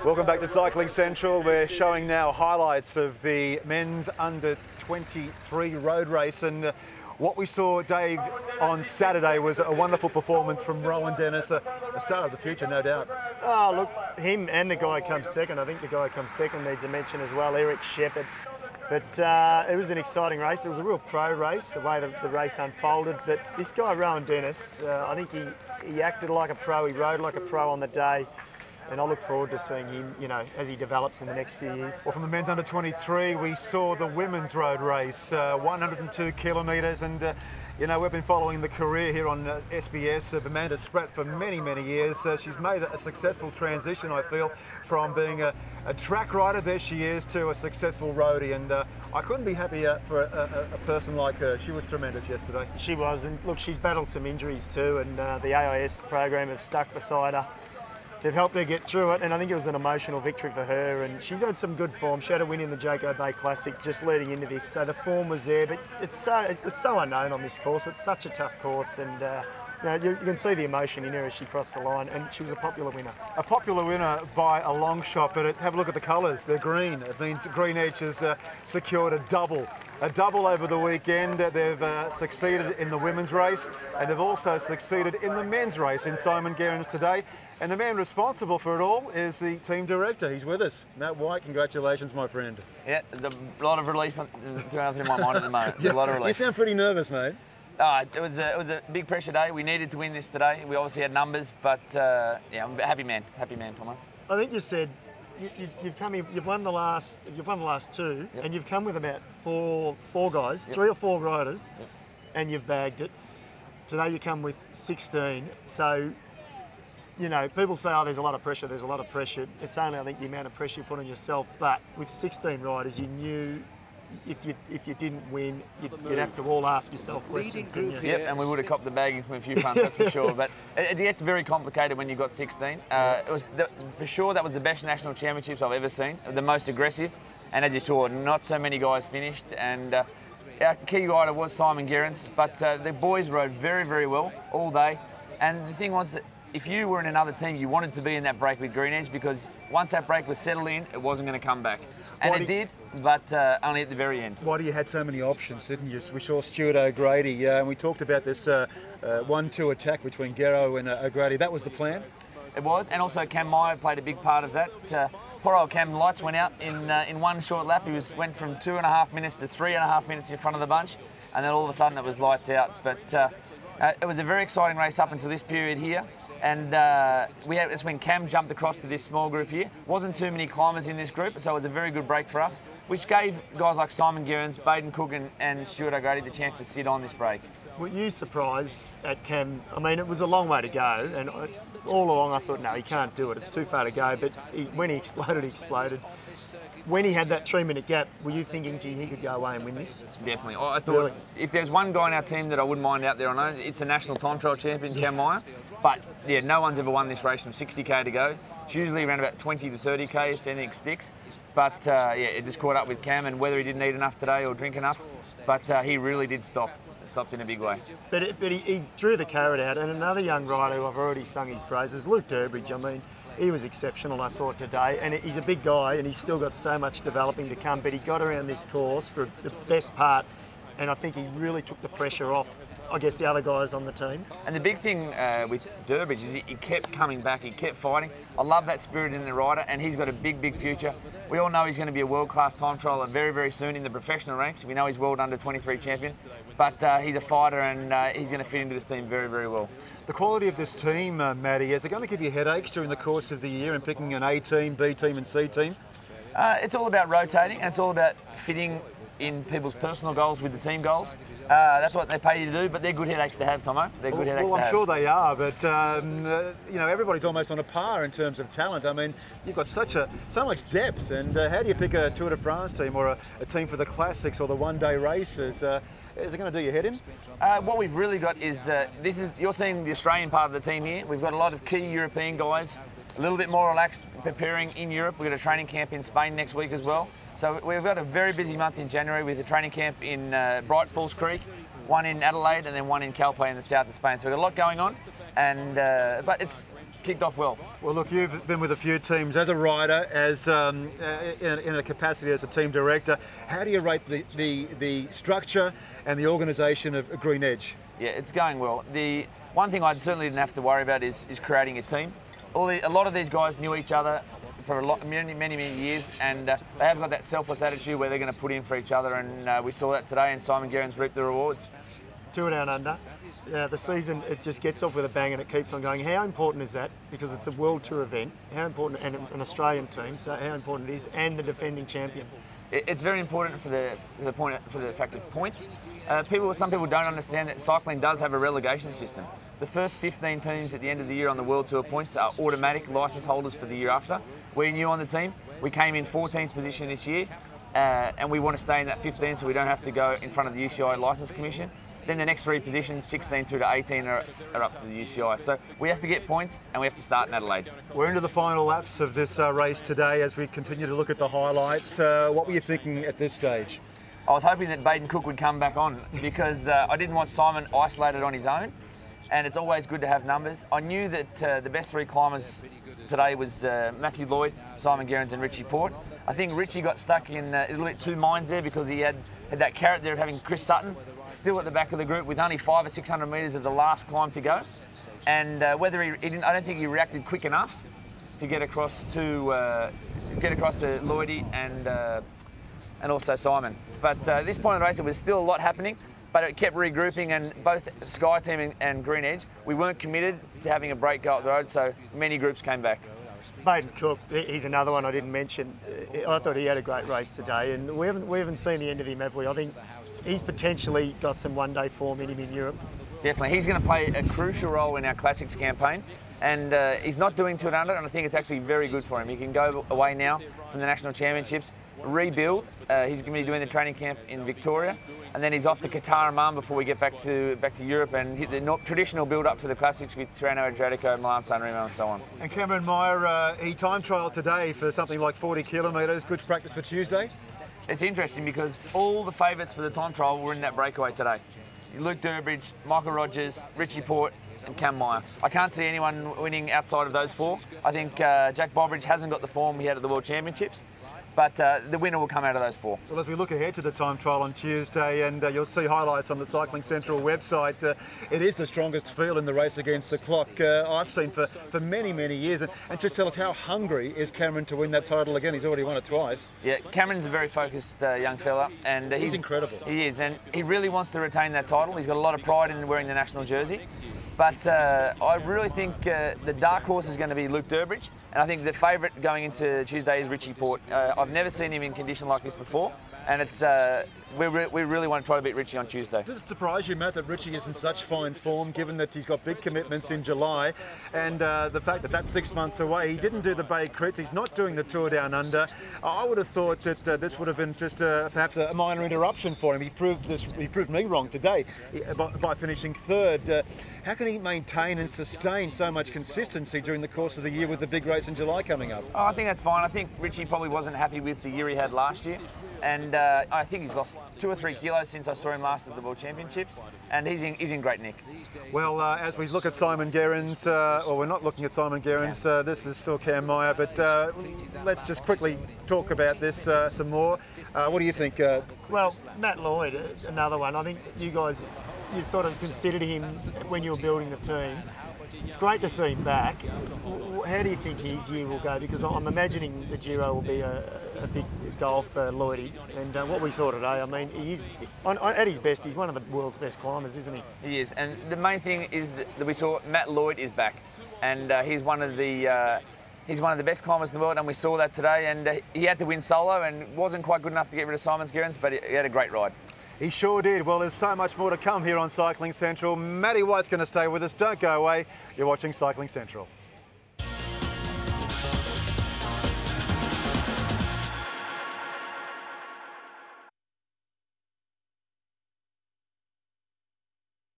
Welcome back to Cycling Central. We're showing now highlights of the men's under-23 road race, and what we saw, Dave, on Saturday was a wonderful performance from Rowan Dennis, a star of the future, no doubt. Oh, look, him and the guy who comes second. I think the guy who comes second needs a mention as well, Eric Shepherd. But it was an exciting race. It was a real pro race, the way the race unfolded. But this guy, Rowan Dennis, I think he acted like a pro, he rode like a pro on the day. And I look forward to seeing him, you know, as he develops in the next few years. Well, from the men's under-23, we saw the women's road race, 102 kilometres, and you know, we've been following the career here on SBS of Amanda Spratt for many, many years. She's made a successful transition, I feel, from being a track rider, there she is, to a successful roadie, and I couldn't be happier for a person like her. She was tremendous yesterday. She was, and look, she's battled some injuries too, and the AIS program have stuck beside her. They've helped her get through it, and I think it was an emotional victory for her, and she's had some good form. She had a win in the Jaco Bay Classic just leading into this, so the form was there, but it's so unknown on this course. It's such a tough course, and you know, you can see the emotion in her as she crossed the line, and she was a popular winner. A popular winner by a long shot, but have a look at the colours. They're green. It means Green Edge has secured a double over the weekend. They've succeeded in the women's race, and they've also succeeded in the men's race in Simon Gerrans today. And the man responsible for it all is the team director. He's with us, Matt White. Congratulations, my friend. Yeah, there's a lot of relief going through my mind at the moment. Yeah, a lot of relief. You sound pretty nervous, mate. It was a big pressure day. We needed to win this today. We obviously had numbers, but yeah, I'm a happy man, Tomo. I think you said you've won the last two, yep. And you've come with about four guys, yep. 3 or 4 riders, yep. And you've bagged it. Today you come with 16, so. You know, people say, oh, there's a lot of pressure, It's only, I think, the amount of pressure you put on yourself, but with 16 riders, you knew if you didn't win, you'd have to all ask yourself questions, didn't you? Yep, and we would have copped the bagging from a few fronts, that's for sure. But it gets very complicated when you've got 16. It was for sure, that was the best national championships I've ever seen, the most aggressive. And as you saw, not so many guys finished. And our key rider was Simon Gerrans, but the boys rode very, very well all day. And the thing was that if you were in another team, you wanted to be in that break with Green Edge, because once that break was settled in, it wasn't going to come back. And it did, but only at the very end. Why do you had so many options, didn't you? We saw Stuart O'Grady, and we talked about this 1-2 attack between Garrow and O'Grady. That was the plan? It was, and also Cam Meyer played a big part of that. Poor old Cam, lights went out in one short lap. He went from 2.5 minutes to 3.5 minutes in front of the bunch, and then all of a sudden it was lights out. But it was a very exciting race up until this period here, and that's when Cam jumped across to this small group here. Wasn't too many climbers in this group, so it was a very good break for us, which gave guys like Simon Gerrans, Baden Cook and Stuart O'Grady the chance to sit on this break. Were you surprised at Cam? I mean, it was a long way to go, and all along I thought, no, he can't do it. It's too far to go, but when he exploded, he exploded. When he had that 3-minute gap, were you thinking, gee, he could go away and win this? Definitely. I thought if there's one guy in our team that I wouldn't mind out there on own, it's a national time trial champion, Cam Meyer. But yeah, no one's ever won this race from 60k to go. It's usually around about 20 to 30k if anything sticks. But yeah, it just caught up with Cam, and whether he didn't eat enough today or drink enough, but he really did stopped in a big way. But he threw the carrot out, and another young rider who I've already sung his praises, Luke Durbridge. I mean, he was exceptional, I thought, today, and he's a big guy, and he's still got so much developing to come, but he got around this course for the best part, and I think he really took the pressure off, I guess, the other guys on the team. And the big thing with Durbridge is he kept coming back, he kept fighting. I love that spirit in the rider, and he's got a big, big future. We all know he's going to be a world-class time trialer very, very soon in the professional ranks. We know he's world under-23 champion, but he's a fighter, and he's going to fit into this team very, very well. The quality of this team, Matty, is it going to give you headaches during the course of the year in picking an A team, B team and C team? It's all about rotating, and it's all about fitting in people's personal goals with the team goals. That's what they pay you to do, but they're good headaches to have, Tomo. They're good headaches to have. Well, I'm sure they are, but you know, everybody's almost on a par in terms of talent. I mean, you've got so much depth, and how do you pick a Tour de France team or a team for the classics or the one-day races? Is it going to do your head in? What we've really got is you're seeing the Australian part of the team here. We've got a lot of key European guys, a little bit more relaxed, preparing in Europe. We've got a training camp in Spain next week as well. So we've got a very busy month in January with a training camp in Bright Falls Creek, one in Adelaide, and then one in Calpe in the south of Spain. So we've got a lot going on, and but kicked off well. Well, look, you've been with a few teams as a rider, as in a capacity as a team director. How do you rate the structure and the organisation of Green Edge? Yeah, it's going well. The one thing I certainly didn't have to worry about is creating a team. A lot of these guys knew each other for many years, and they have got that selfless attitude where they're going to put in for each other, and we saw that today, and Simon Guerin's reaped the rewards. Tour Down Under. The season, it just gets off with a bang and it keeps on going. How important is that? Because it's a World Tour event. How important, and an Australian team, so how important it is, and the defending champion. It's very important for the fact of points. Some people don't understand that cycling does have a relegation system. The first 15 teams at the end of the year on the World Tour points are automatic licence holders for the year after. We're new on the team. We came in 14th position this year, and we want to stay in that 15 so we don't have to go in front of the UCI Licence Commission. Then the next three positions, 16 through to 18, are up to the UCI. So we have to get points and we have to start in Adelaide. We're into the final laps of this race today as we continue to look at the highlights. What were you thinking at this stage? I was hoping that Baden Cook would come back on because I didn't want Simon isolated on his own, and it's always good to have numbers. I knew that the best three climbers today was Matthew Lloyd, Simon Guerin and Richie Port. I think Richie got stuck in a little bit two minds there because he had that carrot there of having Chris Sutton still at the back of the group with only 500 or 600 metres of the last climb to go, and whether he didn't, I don't think he reacted quick enough to get across to Lloydie and also Simon. But at this point in the race, it was still a lot happening, but it kept regrouping, and both Sky Team and Green Edge, we weren't committed to having a break go up the road, so many groups came back. Baden Cook, he's another one I didn't mention. I thought he had a great race today, and we haven't seen the end of him, have we? I think he's potentially got some one-day form in him in Europe. Definitely, he's going to play a crucial role in our Classics campaign, and he's not doing 2 under, and I think it's actually very good for him. He can go away now from the National Championships, rebuild. He's going to be doing the training camp in Victoria, and then he's off to Qatar and Amman before we get back to Europe and hit the traditional build up to the Classics with Tirreno Adriatico, Milan San Remo and so on. And Cameron Meyer, he time trialled today for something like 40 kilometres. Good practice for Tuesday. It's interesting because all the favourites for the time trial were in that breakaway today. Luke Durbridge, Michael Rogers, Richie Port and Cam Meyer. I can't see anyone winning outside of those four. I think Jack Bobridge hasn't got the form he had at the World Championships, but the winner will come out of those four. Well, as we look ahead to the time trial on Tuesday, and you'll see highlights on the Cycling Central website, it is the strongest field in the race against the clock I've seen for many years. And just tell us, how hungry is Cameron to win that title again? He's already won it twice. Yeah, Cameron's a very focused young fella, and he's incredible. He is, and he really wants to retain that title. He's got a lot of pride in wearing the national jersey. But I really think the dark horse is going to be Luke Durbridge, and I think the favourite going into Tuesday is Richie Port. I've never seen him in condition like this before, and it's we really want to try to beat Richie on Tuesday. Does it surprise you, Matt, that Richie is in such fine form, given that he's got big commitments in July, and the fact that that's 6 months away? He didn't do the Bay Crits, he's not doing the Tour Down Under. I would have thought that this would have been just perhaps a minor interruption for him. He proved me wrong today by finishing third. How can he maintain and sustain so much consistency during the course of the year with the big race in July coming up? Oh, I think that's fine. I think Richie probably wasn't happy with the year he had last year, and I think he's lost 2 or 3 kilos since I saw him last at the World Championships, and he's in great nick. Well, as we look at Simon Guerin's, or we're not looking at Simon Guerin's, this is still Cam Meyer, but let's just quickly talk about this some more. What do you think? Well, Matt Lloyd, another one. I think you guys, you sort of considered him when you were building the team. It's great to see him back. How do you think his year will go? Because I'm imagining the Giro will be a big goal for Lloydie. And what we saw today, I mean, he's at his best. He's one of the world's best climbers, isn't he? He is. And the main thing is that we saw Matt Lloyd is back, and he's one of the best climbers in the world, and we saw that today. And he had to win solo, and wasn't quite good enough to get rid of Simon Guerin's, but he had a great ride. He sure did. Well, there's so much more to come here on Cycling Central. Matty White's going to stay with us. Don't go away. You're watching Cycling Central.